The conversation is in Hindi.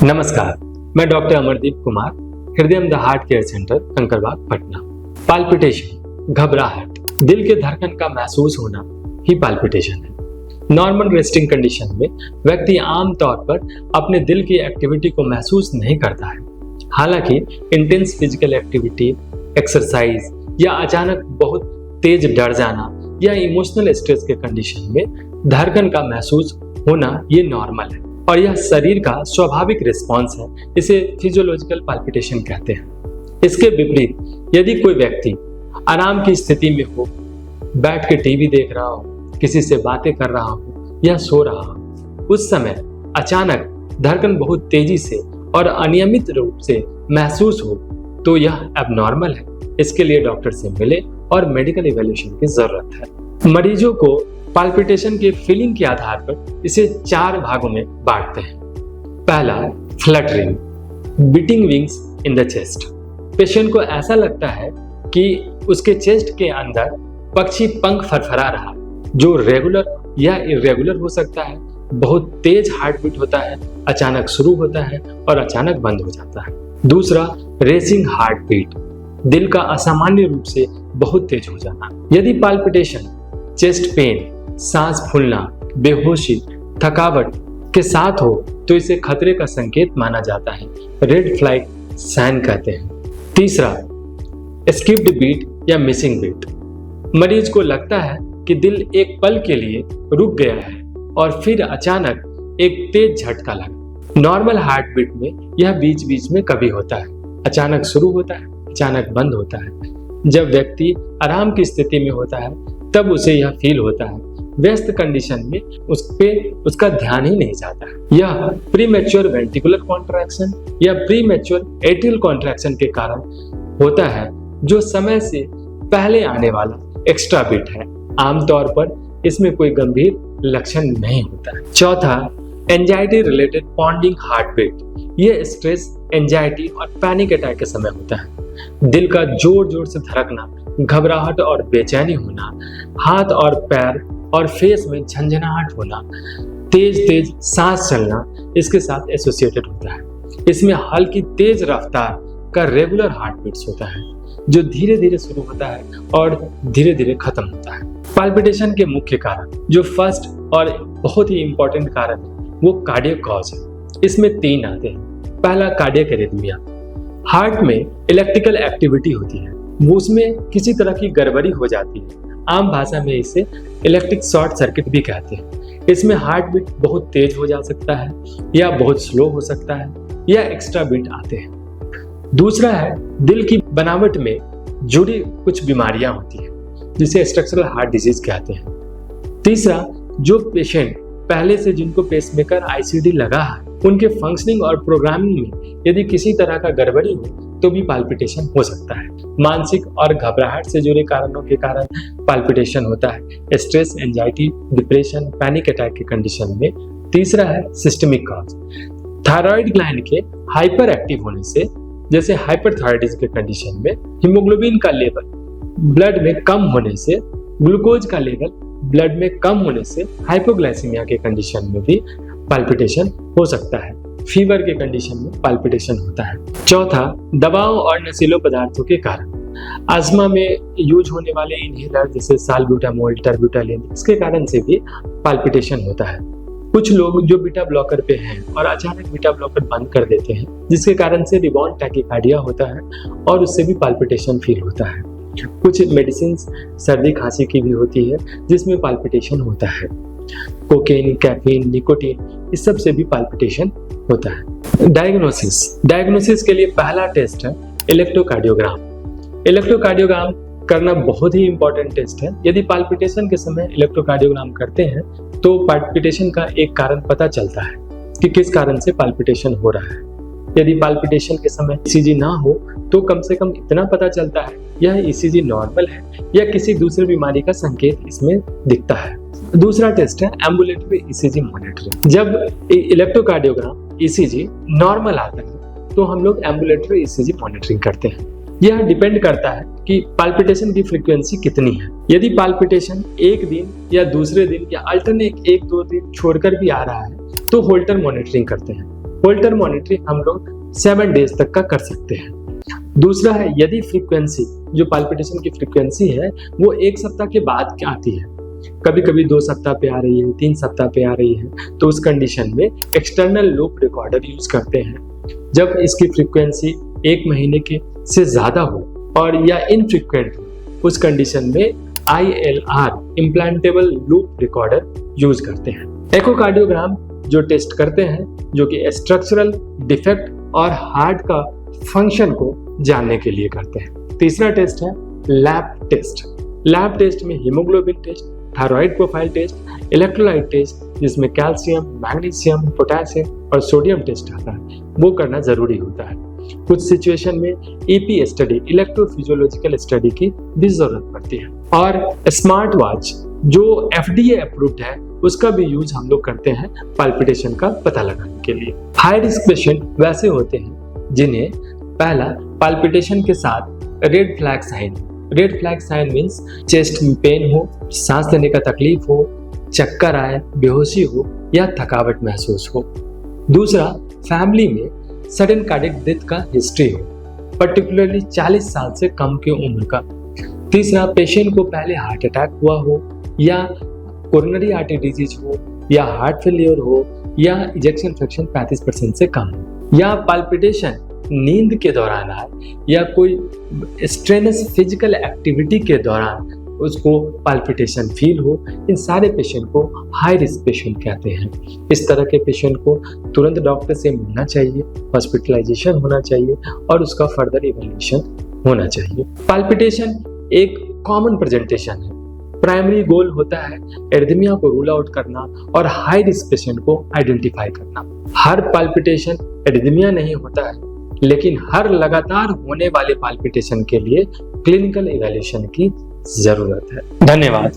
नमस्कार, मैं डॉक्टर अमरदीप कुमार, हृदय the heart care centre, Kankarbagh, Patna. Palpitation, घबराहट, दिल के धड़कन का महसूस होना ही पाल्पिटेशन है। नॉर्मल रेस्टिंग कंडीशन में व्यक्ति आमतौर पर अपने दिल की एक्टिविटी को महसूस नहीं करता है। हालांकि इंटेंस फिजिकल एक्टिविटी, एक्सरसाइज या अचानक बहुत तेज डर जाना या इमोशनल स्ट्रेस के कंडीशन में धड़कन का महसूस होना ये नॉर्मल है और यह शरीर का स्वाभाविक रिस्पॉन्स है। इसे फिजियोलॉजिकल पाल्पिटेशन कहते हैं। इसके विपरीत, यदि कोई व्यक्ति आराम की स्थिति में हो, बैठ के टीवी देख रहा हो, किसी से बातें कर रहा हो या सो रहा हो, उस समय अचानक धड़कन बहुत तेजी से और अनियमित रूप से महसूस हो, तो यह एबनॉर्मल है। इसके लिए डॉक्टर से मिले और मेडिकल इवैल्यूएशन की जरूरत है। मरीजों को पाल्पिटेशन के फीलिंग के आधार पर इसे 4 भागों में बांटते हैं। पहला, fluttering, beating wings in the chest. Patient को ऐसा लगता है कि उसके चेस्ट के अंदर पक्षी पंख फरफरा रहा है, जो रेगुलर या इरेगुलर हो सकता है। बहुत तेज हार्ट बीट होता है, अचानक शुरू होता है और अचानक बंद हो जाता है। दूसरा, रेसिंग हार्ट बीट, दिल का असामान्य रूप से बहुत तेज हो जाना। यदि पाल्पिटेशन चेस्ट पेन, सांस फूलना, बेहोशी, थकावट के साथ हो तो इसे खतरे का संकेत माना जाता है। रेड फ्लैग साइन कहते हैं। तीसरा, स्किप्ड बीट या मिसिंग बीट। मरीज को लगता है कि दिल एक पल के लिए रुक गया है और फिर अचानक एक तेज झटका लगा। नॉर्मल हार्ट बीट में यह बीच बीच में कभी होता है, अचानक शुरू होता है, अचानक बंद होता है। जब व्यक्ति आराम की स्थिति में होता है तब उसे यह फील होता है। व्यस्त कंडीशन में उस पे उसका ध्यान ही नहीं जाता है। यह प्रीमेच्योर वेंट्रिकुलर कॉन्ट्रैक्शन या प्रीमेच्योर एट्रियल कॉन्ट्रैक्शन के कारण होता है, जो समय से पहले आने वाला एक्स्ट्रा बीट है। आमतौर पर इसमें कोई गंभीर लक्षण नहीं होता है। चौथा, anxiety related pounding heartbeat. यह स्ट्रेस, एंजाइटी और पैनिक अटैक के समय होता है। दिल का जोर जोर से धड़कना, घबराहट और बेचैनी होना, हाथ और पैर और फेस में झंझनाहट होना, तेज तेज सांस चलना इसके साथ एसोसिएटेड होता है। इसमें हल्की तेज रफ्तार का रेगुलर हार्ट बीट्स होता है, जो धीरे धीरे शुरू होता है और धीरे धीरे खत्म होता है। पाल्पिटेशन के मुख्य कारण, जो फर्स्ट और बहुत ही इंपॉर्टेंट कारण है, वो कार्डियक कॉज है। इसमें 3 आते हैं। पहला, कार्डियक एरिथमिया। हार्ट में इलेक्ट्रिकल एक्टिविटी होती है, वो उसमें किसी तरह की गड़बड़ी हो जाती है। आम भाषा में इसे इलेक्ट्रिक शॉर्ट सर्किट भी कहते हैं। इसमें हार्ट बीट बहुत तेज हो जा सकता है या बहुत स्लो हो सकता है या एक्स्ट्रा बीट आते हैं। दूसरा है, दिल की बनावट में जुड़ी कुछ बीमारियां होती हैं, जिसे स्ट्रक्चरल हार्ट डिजीज कहते हैं। तीसरा, जो पेशेंट पहले से जिनको पेसमेकर आईसीडी लगा है, उनके फंक्शनिंग और प्रोग्रामिंग में यदि किसी तरह का गड़बड़ी हो तो भी पाल्पिटेशन हो सकता है। मानसिक और घबराहट से जुड़े कारणों के कारण पाल्पिटेशन होता है। Stress, anxiety, depression, panic attack के कंडीशन में। तीसरा है, सिस्टमिक कॉज। थायराइड ग्लैंड के हाइपर एक्टिव होने से, जैसे हाइपरथायराइडिज्म के कंडीशन में, हीमोग्लोबिन का लेवल ब्लड में कम होने से, ग्लूकोज का लेवल ब्लड में कम होने से, हाइपोग्लाइसीमिया के कंडीशन में भी पाल्पिटेशन हो सकता है। फीवर के कंडीशन में पाल्पिटेशन होता है। चौथा, दवाओं और नशीले पदार्थों के कारण। अस्थमा में यूज होने वाले इनहेलर जैसे साल्ब्यूटामोल, टर्ब्यूटालिन, इसके कारण से भी पाल्पिटेशन होता है। कुछ लोग जो बीटा ब्लॉकर पे हैं और अचानक बीटा ब्लॉकर बंद कर देते हैं, जिसके कारण से रिबाउंड टैकीकार्डिया होता है और उससे भी पाल्पिटेशन फील होता है। कुछ मेडिसिन सर्दी खांसी की भी होती है, जिसमें पाल्पिटेशन होता है। कोकेन, कैफीन, निकोटीन, इस सब से भी पाल्पिटेशन होता है। डायग्नोसिस के लिए पहला टेस्ट है इलेक्ट्रोकार्डियोग्राम। इलेक्ट्रोकार्डियोग्राम करना बहुत ही इंपॉर्टेंट टेस्ट है। यदि पाल्पिटेशन के समय इलेक्ट्रोकार्डियोग्राम करते हैं तो पाल्पिटेशन का एक कारण पता चलता है कि किस कारण से पाल्पिटेशन हो रहा है। यदि पाल्पिटेशन के समय ईसीजी ना हो तो कम से कम इतना पता चलता है यह ईसीजी नॉर्मल है या किसी दूसरी बीमारी का संकेत इसमें दिखता है। दूसरा टेस्ट है एम्बुलेटरी ईसीजी मॉनिटरिंग। जब इलेक्ट्रोकार्डियोग्राम ईसीजी नॉर्मल आता है तो हम लोग एम्बुलेटरी ईसीजी मॉनिटरिंग करते हैं। यह डिपेंड करता है कि पाल्पिटेशन की फ्रीक्वेंसी कितनी है। यदि पाल्पिटेशन एक दिन या दूसरे दिन या अल्टरनेट 1-2 दिन छोड़कर भी आ रहा है तो होल्टर मॉनिटरिंग करते हैं। होल्टर मॉनिटरिंग हम लोग 7 डेज तक का कर सकते हैं। दूसरा है, यदि फ्रीक्वेंसी, जो पाल्पिटेशन की फ्रीक्वेंसी है वो 1 सप्ताह के बाद आती है, कभी कभी 2 सप्ताह पे आ रही है, 3 सप्ताह पे आ रही है, तो उस कंडीशन में एक्सटर्नल लूप रिकॉर्डर यूज करते हैं। जब इसकी फ्रीक्वेंसी 1 महीने के से ज्यादा हो और या इनफ्रीक्वेंट हो, उस कंडीशन में ILR implantable loop recorder use करते हैं। एकोकार्डियोग्राम जो टेस्ट करते हैं, जो कि स्ट्रक्चरल डिफेक्ट और हार्ट का फंक्शन को जानने के लिए करते हैं। तीसरा टेस्ट है लैब टेस्ट। लैब टेस्ट में haemoglobin test, thyroid profile test, electrolyte test जिसमें कैल्शियम, मैग्नीशियम, पोटेशियम और सोडियम टेस्ट आता है, वो करना जरूरी होता है। कुछ सिचुएशन में EP स्टडी, इलेक्ट्रोफिजियोलॉजिकल स्टडी की भी जरूरत पड़ती है। और स्मार्ट वॉच जो FDA अप्रूव्ड है, उसका भी यूज हम लोग करते हैं पाल्पिटेशन का पता लगाने के लिए। हाई रिस्क पेशेंट वैसे होते हैं जिन्हें पहला पाल्पिटेशन के साथ red flag sign, red flag sign means chest में पेन हो, सांस लेने का तकलीफ हो, चक्कर आए, बेहोशी हो या थकावट महसूस हो। दूसरा, फैमिली में सडन कार्डियक डेथ का हिस्ट्री हो, पर्टिकुलरली 40 साल से कम की उम्र का। तीसरा, पेशेंट को पहले हार्ट अटैक हुआ हो या कोरोनरी आर्टरी डिजीज हो या हार्ट फेलियर हो या इजेक्शन फ्रैक्शन 35% से कम हो, या पाल्पिटेशन नींद के दौरान आए या कोई स्ट्रेनस फिजिकल एक्टिविटी के दौरान उसको पाल्पिटेशन फील हो। इन सारे पेशेंट को हाई रिस्क पेशेंट कहते हैं। इस तरह के पेशेंट को तुरंत डॉक्टर से मिलना चाहिए, हॉस्पिटलाइजेशन होना चाहिए और उसका फर्दर इवैल्यूएशन होना चाहिए। पाल्पिटेशन एक कॉमन प्रेजेंटेशन है। प्राइमरी गोल होता है एरिथमिया को रूल आउट करना और हाई रिस्क पेशेंट को आइडेंटिफाई करना। हर पाल्पिटेशन एरिथमिया नहीं होता है, लेकिन हर लगातार होने वाले पाल्पिटेशन के लिए क्लिनिकल इवैल्यूएशन की जरूरत है। धन्यवाद।